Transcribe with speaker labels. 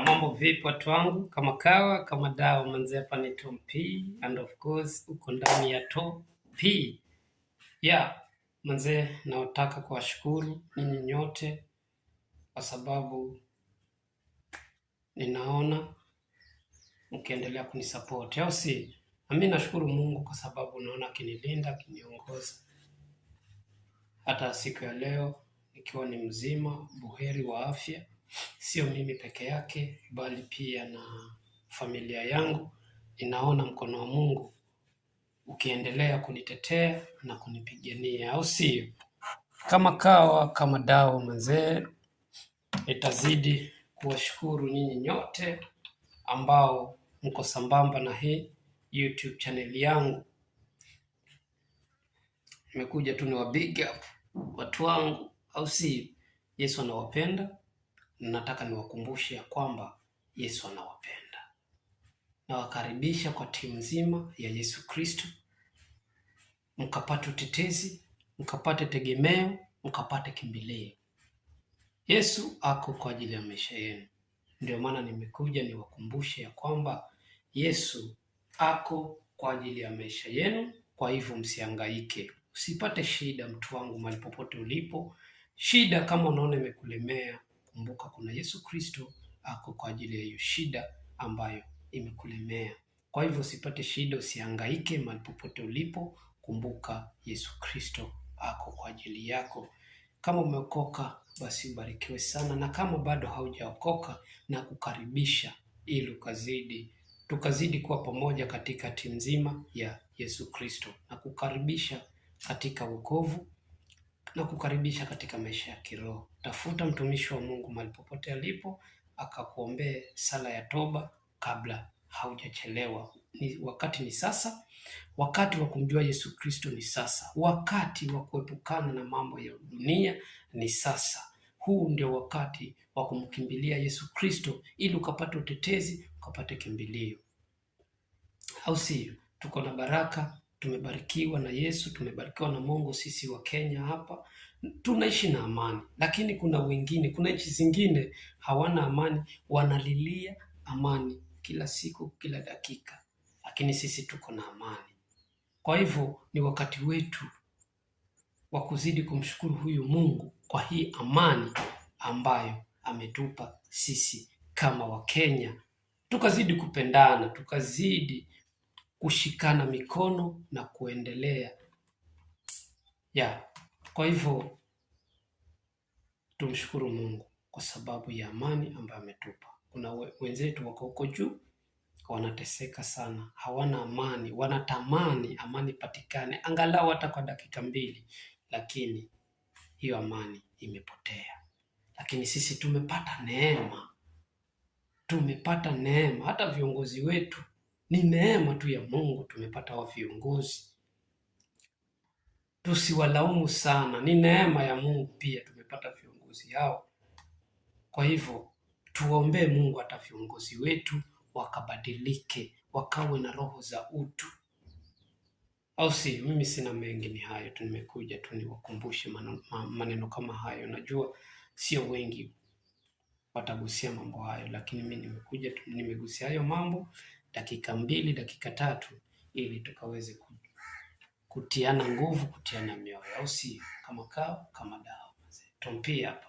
Speaker 1: Mambo vipi watu wangu, kama kawa kama dawa manze, hapa ni Tom P and of course uko ndani ya Tom P. Manze, nawataka kuwashukuru ninyi nyote kwa sababu ninaona mkiendelea kunisupport, au si? Na mimi nashukuru Mungu kwa sababu naona akinilinda, akiniongoza hata siku ya leo nikiwa ni mzima buheri wa afya. Sio mimi peke yake, bali pia na familia yangu. Ninaona mkono wa Mungu ukiendelea kunitetea na kunipigania, au sio? Kama kawa kama dawa manzee, nitazidi kuwashukuru nyinyi nyote ambao mko sambamba na hii YouTube channel yangu. Nimekuja tu ni wa big up watu wangu, au sio? Yesu anawapenda. Nataka niwakumbushe ya kwamba Yesu anawapenda. Nawakaribisha kwa timu nzima ya Yesu Kristo, mkapate utetezi, mkapate tegemeo, mkapate kimbilio. Yesu ako kwa ajili ya maisha yenu. Ndio maana nimekuja niwakumbushe ya kwamba Yesu ako kwa ajili ya maisha yenu. Kwa hivyo msihangaike, usipate shida mtu wangu, mahali popote ulipo. Shida kama unaona imekulemea, kumbuka kuna Yesu Kristo ako kwa ajili ya hiyo shida ambayo imekulemea. Kwa hivyo usipate shida, usihangaike mahali popote ulipo. Kumbuka Yesu Kristo ako kwa ajili yako. Kama umeokoka basi ubarikiwe sana, na kama bado haujaokoka na kukaribisha ili tukazidi kuwa pamoja katika timu nzima ya Yesu Kristo, na kukaribisha katika wokovu na kukaribisha katika maisha ya kiroho. Tafuta mtumishi wa Mungu mahali popote alipo, akakuombee sala ya toba kabla haujachelewa. Wakati ni sasa. Wakati wa kumjua Yesu Kristo ni sasa. Wakati wa kuepukana na mambo ya dunia ni sasa. Huu ndio wakati wa kumkimbilia Yesu Kristo ili ukapate utetezi, ukapate kimbilio, au sio? Tuko na baraka, tumebarikiwa na Yesu, tumebarikiwa na Mungu. Sisi wa Kenya hapa tunaishi na amani, lakini kuna wengine, kuna nchi zingine hawana amani, wanalilia amani kila siku, kila dakika, lakini sisi tuko na amani. Kwa hivyo ni wakati wetu wa kuzidi kumshukuru huyu Mungu kwa hii amani ambayo ametupa sisi kama Wakenya. Tukazidi kupendana, tukazidi kushikana mikono na kuendelea. Kwa hivyo tumshukuru Mungu kwa sababu ya amani ambayo ametupa. Kuna wenzetu wako huko juu wanateseka sana, hawana amani, wanatamani amani patikane angalau hata kwa dakika mbili, lakini hiyo amani imepotea. Lakini sisi tumepata neema, hata viongozi wetu ni neema tu ya Mungu. Tumepata wa viongozi, tusiwalaumu sana, ni neema ya Mungu pia tumepata viongozi hao. Kwa hivyo tuombee Mungu hata viongozi wetu wakabadilike, wakawe na roho za utu, au si? Mimi sina mengi, ni hayo tu. Nimekuja tu niwakumbushe maneno kama hayo. Najua sio wengi watagusia mambo hayo, lakini mimi nimekuja tu nimegusia hayo mambo dakika 2, dakika 3, ili tukaweze kutiana nguvu, kutiana mioyo, au si? Kama dawa. Tom P hapa.